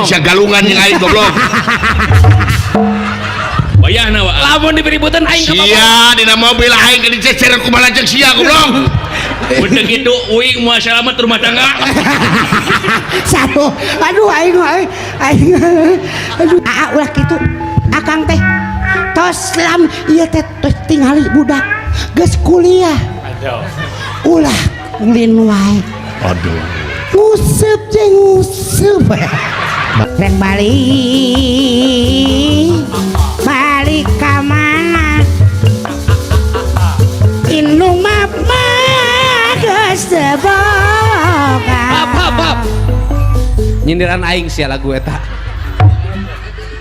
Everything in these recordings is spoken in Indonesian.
turun sia galungan yang aing goblok. Bayahna wa. Lamun dibeributan aing ka sia dina mobil aing ke dicecer ku malajeng sia goblok. Udah gitu uing mau selamat rumah tangga. Satu, aduh aing aduh ulah kitu akang teh tos lam ieu teh tos tingali budak geus kuliah ulah ulin wae Aduh nguseup jeung nguseup rek balik ka mana indung mah geus boga Hap. Nyindiran aing sia lagu eta.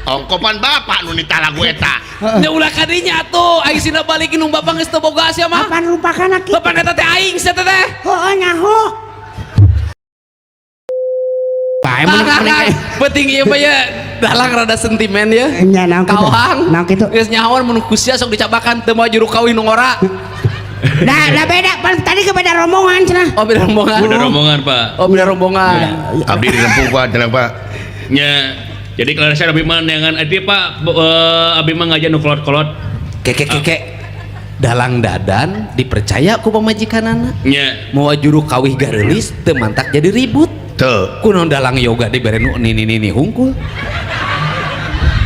ongkopan bapak nu nita lagu eta. Nya ulah kadinya atuh aing sina balikin nung bapak geus teu boga sia mah. apaan lupakan aki Bapak eta teh aing sia teh. heueuh nyaho Pae penting ieu mah ya dalang rada sentimen ya. nya naon kitu Kawang. naon kitu Geus nyahoan mun kusia sok dicabakan teu mau juru kawin nu ngora. Dah beda tadi ke beda rombongan cenah. Oh beda rombongan. Udah rombongan pak. Oh beda rombongan. Abdi di Lempung pak, tenang pak. Nya, jadi kalau saya abdi mah dengan itu pak, abdi mah ngajar nu kolot-kolot. Keke. Dalang dadan dipercaya ku pamajikanana. Nya, Mau juru kawih garelis teu mantak jadi ribut. tuh. Kunaon dalang yoga dibere nu nini hungkul.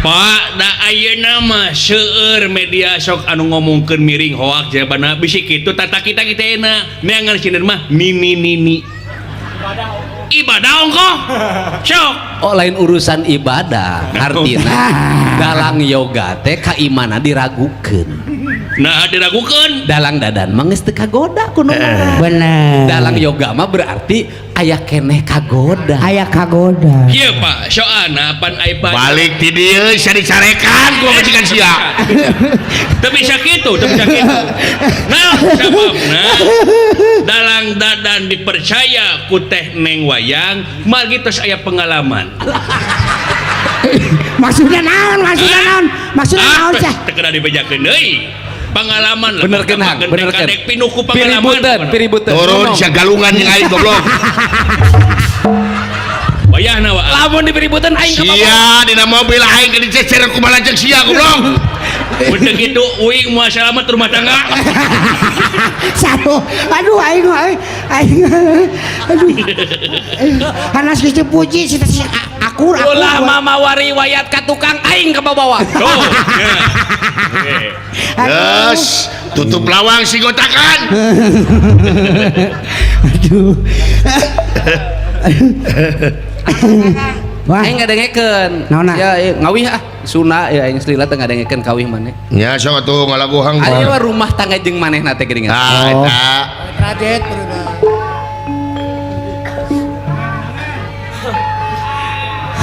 Pak, da ayeuna mah seueur media sok anu ngomongkeun miring hoak jabana bisi kitu tata kita euna neangan sineur mah nini. Ibadah ongko. Sok. Oh lain urusan ibadah. Artina dalang yoga teh kaimanna diragukeun. Nah, diragukeun. Dalang dadan mah geus teu kagoda kuno. Bener. Dalang yoga mah berarti aya keneh kagoda. Aya kagoda. Iya pak, soalna pan aipa balik ti dieu sia dicarekan ku majikan sia. Teu bisa kitu. Nah, sababna dalang dadan dipercaya ku teh Neng Wayang, margi tos aya pengalaman. Maksudnya naon? Maksudnya naon Teu cah? kena dibejakeun deui. Pengalaman Bener kenang, bener ken. kadek pinuh ku pengalaman. Piributeun. Turun sia galungan yang aing goblok. Bayahna wa. Lamun dibeributan aing ka Sia dina mobil aing ke dicecer ku malajeng sia goblok. Udah gitu uing mau selamat rumah tangga. Satu, aduh aing aduh panas geus dipuji si akur ulah mama wariwayat ka tukang aing ka bawah. Tuh. Yes, tutup lawang si gotakan. Aduh. Wah, Aing ngadengekeun. Naonna? Ya ngawih Suna ya aing selila teu ngadengekeun kawih maneh. Ya sok atuh ngalaguhang. Ari mah rumah tangga jeung manehna teh geuningan. Nah, eta. Radet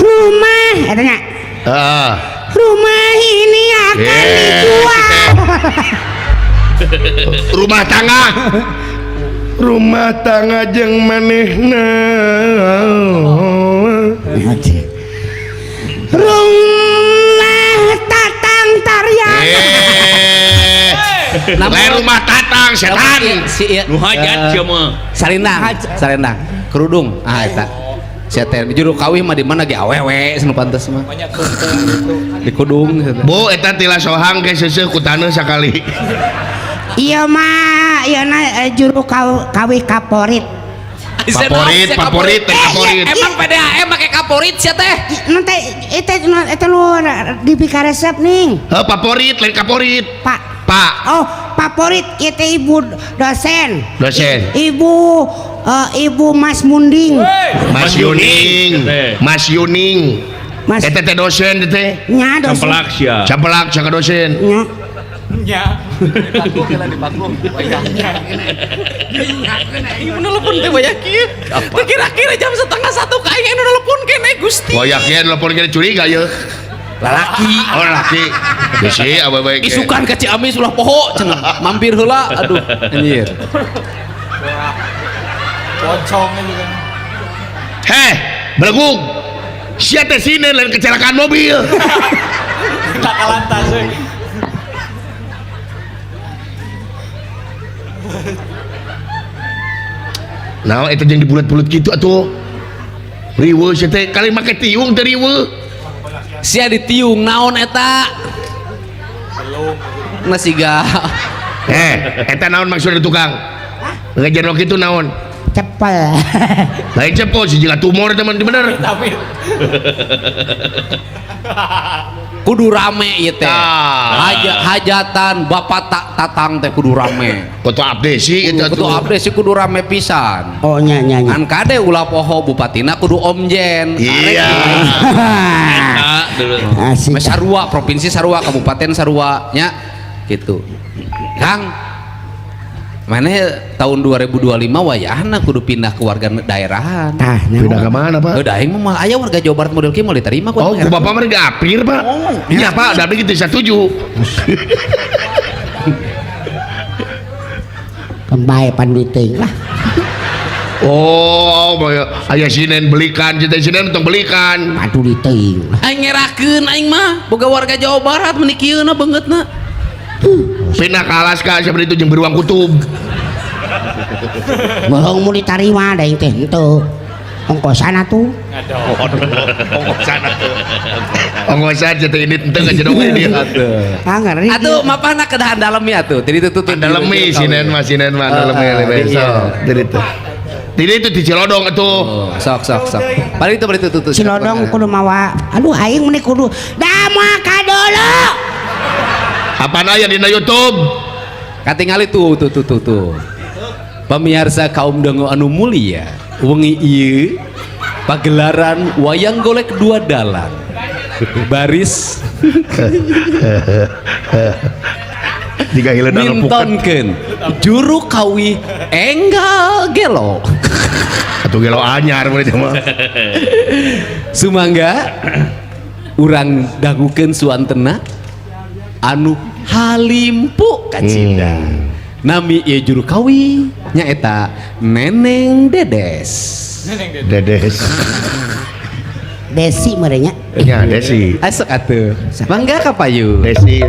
rumah katanya rumah ini akan dijual rumah tangga jeung manehna rumah tatang tarian lain rumah tatang setan nu hajat sia mah Sarendang kerudung eta sia teh juru kawih mah di mana ge awewe sanu pantes mah di kudung Bu eta tila sohang ge seuseuh ku taneuh sakali iya mah iya na juru kawih kaporit favorit emang PDAM make kaporit sia teh nanti itu lu dipika resep nih favorit lain kaporit pak pak favorit itu ibu dosen dosen ibu Mas Munding Mas Yuning eta teh dosen teh nya dosen campelak sia campelak sia dosen nya panggung kela di panggung wayangnya ieu nelpon teh wayah kieu kira-kira jam 12:30 ka aing anu nelpon kene Gusti wayah kieu nelpon kene curiga ye lalaki geus ieu awewe isukan ka Ciamis ulah poho cenah mampir heula aduh anjir pocongnya juga heh belegung sia teh sini lain kecelakaan mobil tak kalantas nah itu yang di bulat-bulat gitu atuh riwe sia teh kali make tiung teh riwe sia ditiung naon eta nasiga eta naon maksudna tukang ngajar kitu naon Cepel. lain cepol sih jika tumor teman bener kudu rame ieu teh Ah. hajatan bapak tatang teh kudu rame ketua abdesi eta kudu tuh abdes kudu rame pisan Oh nya. kan kade ulah poho bupatina kudu omjen iya Nah, dulu Asik. Sarua provinsi Sarua kabupaten Sarua nya gitu Kang mana tahun 2025 wayahna kudu pindah ke warga daerahan Tah, pindah ke mana pak udah aing mah aya warga Jawa Barat model kieu mau diterima oh ku bapak mah gak apir pak iya pak tapi kita setuju Kembali panditing lah. oh aya sinen belikan cita sinen untuk belikan Aduh diting. aing ngerakeun aing mah boga warga Jawa Barat meni kieuna beungeutna pindah ke Alaska seperti itu jeung beruang kutub Bohong mau diterima ada yang teh henteu. Ongkosan atuh. ongkosan cita ini teu ngajedong dia Ah ngeri. atuh mapana kedahan dalem ya atuh tadi tutut dalemi sinen mah dalemi so jadi itu jadi itu di Cilodong atuh sok bari itu tutut Cilodong kudu mawa. Aduh aing meni kudu dama ka dulu. apaan aya dina YouTube katingali tuh pemirsa kaum dangu anu mulia wengi ieu pagelaran wayang golek dua dalan baris jika hilang mintonkeun juru kawi enggal gelo atuh gelo anyar mulai mah sumangga urang dangukeun suantena anu halimpu kacinda nami ieu juru kawi nyaeta Neneng Dedes Dedes Desi merenya. nya Desi asok atuh mangga ka payu Desi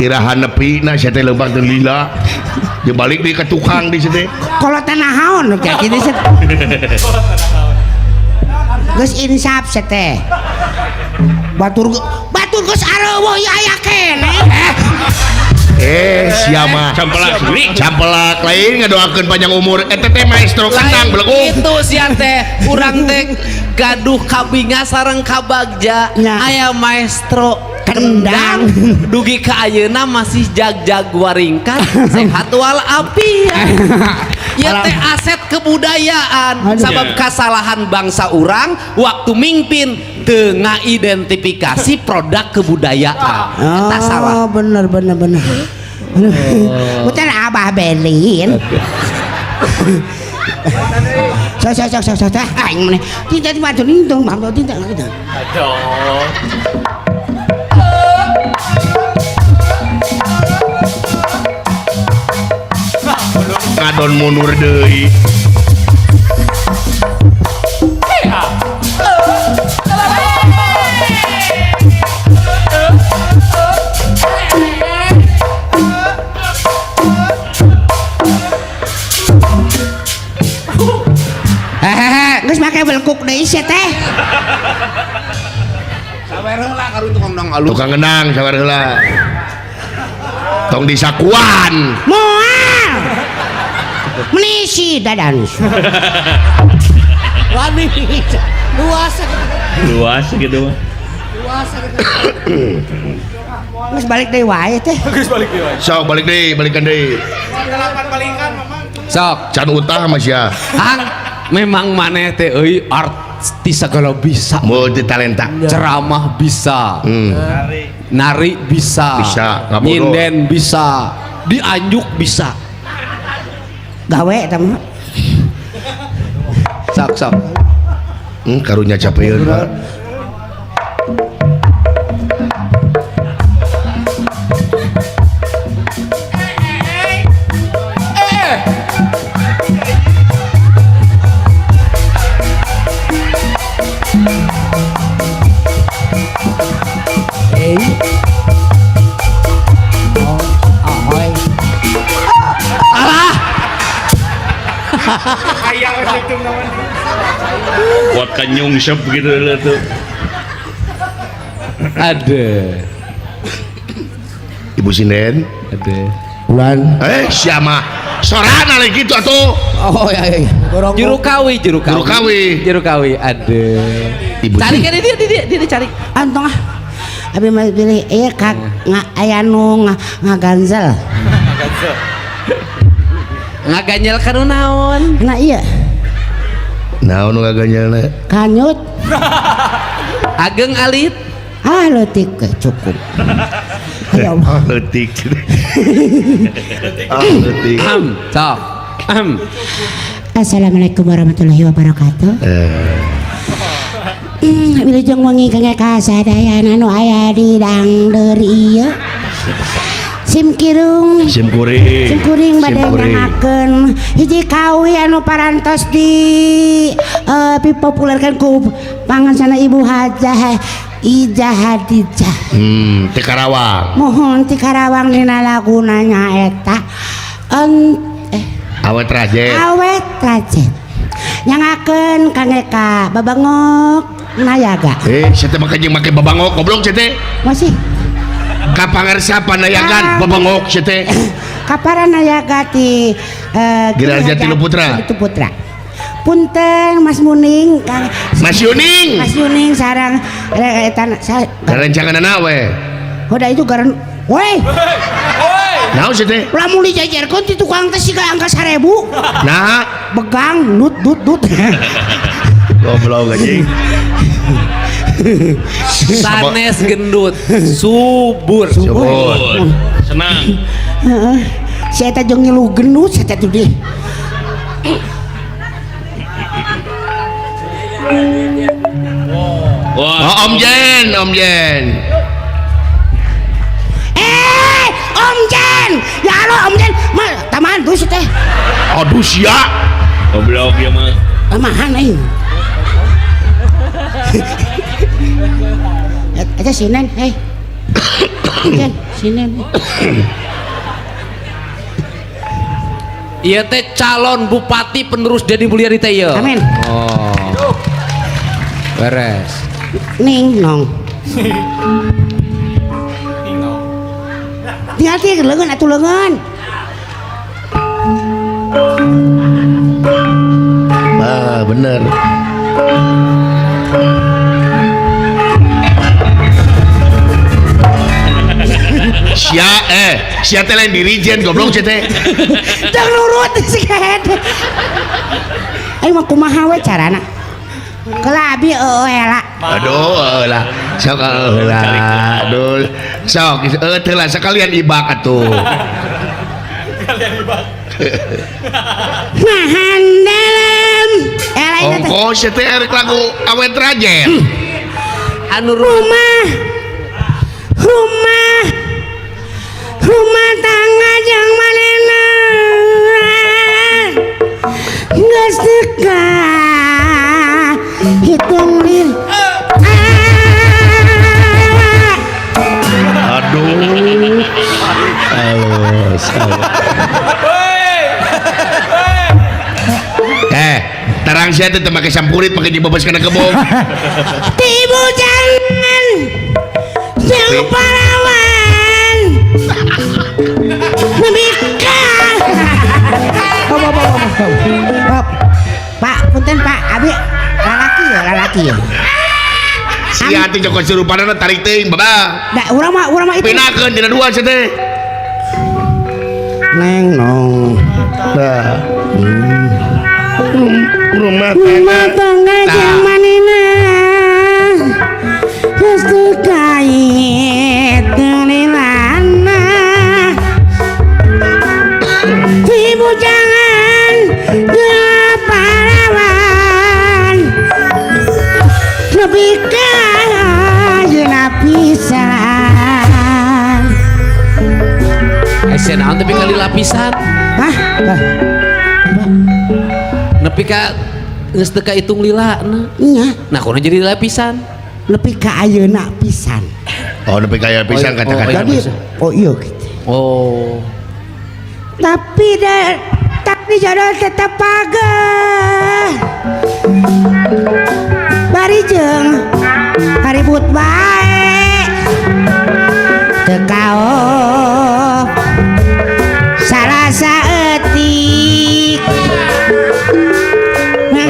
irahan nepi na sia teh leumbang teu lila jeung balik deui ka tukang di situ Kalau tanah haon kayak gini sih. Geus insaf teh. Batur geus areueuh ieu aya keneh. sia mah campelak lain ngadoakeun panjang umur eta teh maestro kendang beleguk itu sia teh urang teh gaduh kabinga sareng kabagja Nah. aya maestro Kendang. dugi ka ayeuna masih jag-jag waringkan sehat walafiat ya teh aset kebudayaan Aduh. sabab kesalahan bangsa urang waktu mimpin teu ngaidentifikasi produk kebudayaan eta salah bener. Bukan abah belin. Sok. Aing meneh. Tidak dimatur indung, bang tidak. ngadon mundur deui Geus make belkuk deui sia teh. sawer heula karu tukang dong alus tukang ngendang sabar heula tong disakuan Moal. Menisi dadan. Wani. luas gitu mah Geus balik deui wae teh. sok balik deui balikan deui sok can utah mah sia Ang memang maneh teh euy artis segala bisa multi talenta ceramah bisa nari bisa Bisa, nggak bodoh. nyinden bisa dianjuk bisa gawe eta mah. Sok. Karunya capeun Pak. Buat kanyung shop gitu lah tuh. Ada. Ibu Sinden. Ada. Bulan. Siapa? Sorana lagi gitu atuh. Oh ya. Juru kawi. Juru kawi ada. Ibu Cari kan dia cari. Antong ah. Abi mah pilih kak aya nu ngaganzel. Ngaganyel kanu naon? Nah iya. Naon ngaganyelna? Kanyut. Ageng alit. Leutik cukup. Ya Allah. Letik. Letik. Sok. Assalamualaikum warahmatullahi wabarakatuh. Wilujeng wengi kangge kasadayan anu aya di dangdeur ieu. Sim kuring bade nyangakeun hiji kawi anu parantos dipopulerkeun ku pangansana Ibu Hajah Ija Hadijah. Ti Karawang. Mohon ti Karawang dina laguna nyaeta Awet Rajet. Nyangakeun kangge ka babangok nayaga. Saya mah kajeng make babangok goblok cete. Masih Kapangarsa panayagan babangok cete. Kapara nayaga ti Girarja Tilu Putra. Punten Mas Muning Kang Mas Yuning. Mas Yuning sareng eta Garancanganna we. Hoda itu garan weh. Naon cete? Lamun dijajarkeun ti tukang teh siga angka 1000. Nah, Begang dut. goblok anjing. Sanes gendut. Subur. Senang. Heeh. Si eta jeung ngilu gendut si eta tuh deh. Wah, Om Jen. Om Jen. Ya Allah Om Jen. Mah taman tuh si teh. Aduh sia. goblok ya mah. Tamahan aing. Eta sinen, hei. Jen, sinen. Iya teh calon bupati penerus Deddy Mulyadi teh ieu. Amin. Oh. Beres. Ning nong. Hati-hati leungeun atuh leungeun. Bener. Sia teh lain dirijen goblok cete. Jangan nurut si kede. Ayo mah kumaha we carana? Kelabi eueuh Aduh, lah. Sok lah. Aduh. Sok teh lah sekalian ibak atuh. Mahan dalam. Lain teh. Ongkos teh erek lagu Awet Rajet. Anu rumah tangga jeung manehna geus teka hitung lil Aduh. Tarang sia teh make sampurit make dibebas kana kebong. Tibu jangan jeung parawan memikir. Pak, punten Pak, abi lalaki ya. Sia teh joko surupanana tarik teuing babah. Da urang mah itu. Pinakeun dina dua sia teh. Neng nong. Nah. Rumah tangga jeung manehna geus terkait lilana. Ibu jangan pisan. Hah? Nepi ka geus teu ka hitung lila Iya, nah kunaon jadi lila pisan. lebih ke ayeuna pisan. Oh nepi kaya pisan Oh, kata-kata. iya. Jadi, oh iya gitu. Oh Tapi jodoh tetap pageh. Bari jeung haribut bae. Teu kaoh salah saeutik.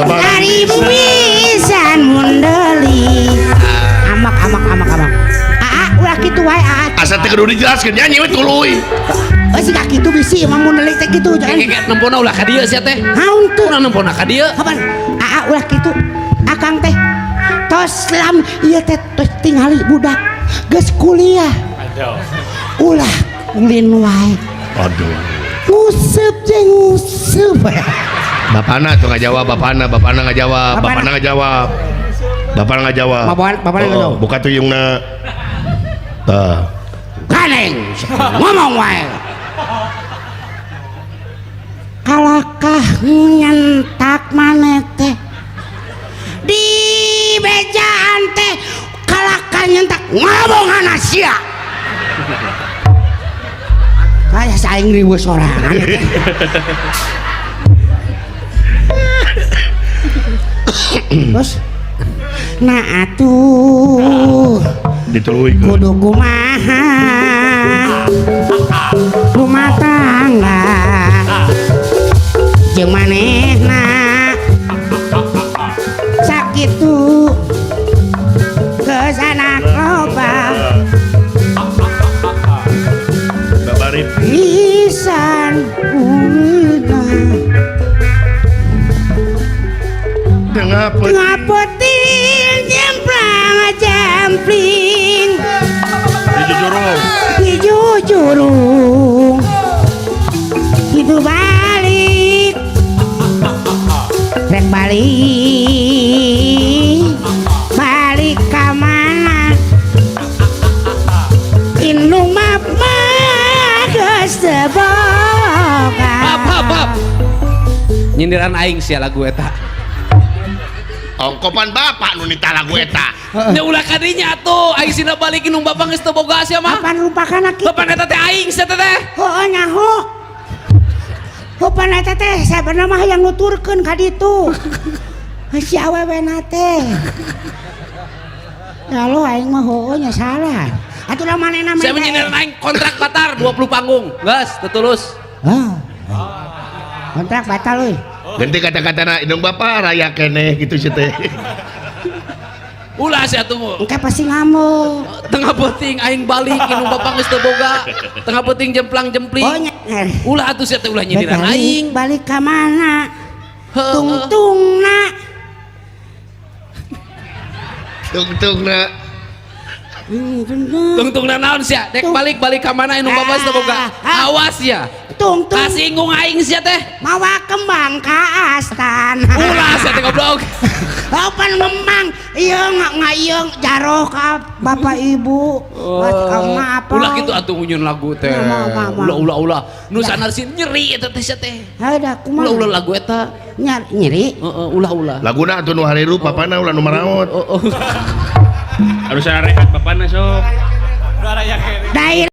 Hari pisan mundeli. Amak. Ulah kitu wae Aa. Asa teh kudu dijelaskeun nyanyi we tuluy. Si kaki itu bisi emang mundeli teh kitu jangan. kayak nempona ulah ka dieu sia teh. Haun tuh. Urang nempona ka dieu. Kapan? Ulah kitu. Akang teh tos lam ieu teh tos tingali budak geus kuliah. Aduh. Ulah ulin wae. Aduh. Nguseup jeung nguseup. Bapana tuh nggak jawab, bapana nggak jawab, bapana nggak jawab, bapana nggak jawab. Bapana nggak jawab. Buka tuyungna. Tah. Kaneng ngomong wae. Kalakah nyentak maneh teh di bejaan teh kalakah nyentak ngomongan sia. Kayak saing riweuh sorangan teh. Terus nah atuh Dituluy. kudu kumaha rumah tangga jeung manehna sakitu geus anak loba Babarip. pisan Ngapa? ngapotin jempling dijujurung itu balik rek balik ka mana indung mah geus teu boga. Hap. Nyindiran aing sia lagu eta. Ongkopan bapak nu nita lagu eta. Nya ulah ka dinya atuh aing sina balikin nu bapak geus teu boga sia mah. Kapan lupakan aki? Bapak eta teh aing sia teh. Heueuh nyaho. Kapan eta teh sabenerna mah hayang nuturkeun ka ditu. Si awewena teh. Lalu aing mah heueuh nya salah. Atuh da manehna Saya menyindiran aing kontrak batar 20 panggung. Geus teu tulus. Kontrak batal euy. Ganti kata-katana indung bapak raya keneh gitu sih teh. Ulah sia atuh. Engke pasti ngamuk. Tengah penting aing balik nu bapak geus teu boga. Tengah penting jemplang-jempling. Oh nya. Ulah atuh sia teh ulah nyindiran aing. Balik ka mana? Heueuh. Tungtungna. Tungtungna. Tungtungna naon sia? Dek balik ka mana nu bapak geus teu boga. Awas ya. Tungtung Kasinggung aing sia teh. mawa kembang ka astan. Ulah sia teh goblok. Opan memang ieu ngayeng jaroh ka bapak ibu. Apa? Ulah kitu atuh ngunyun lagu teh. Ulah. Nu sanarsin nyeri eta teh sia teh. Ada kumaha? Ulah lagu eta. Nyeri. Heeh, ulah. Laguna atuh nu hariru papana ulah nu maraot. Harus rehat bapana sok. Udah raya kene. Daerah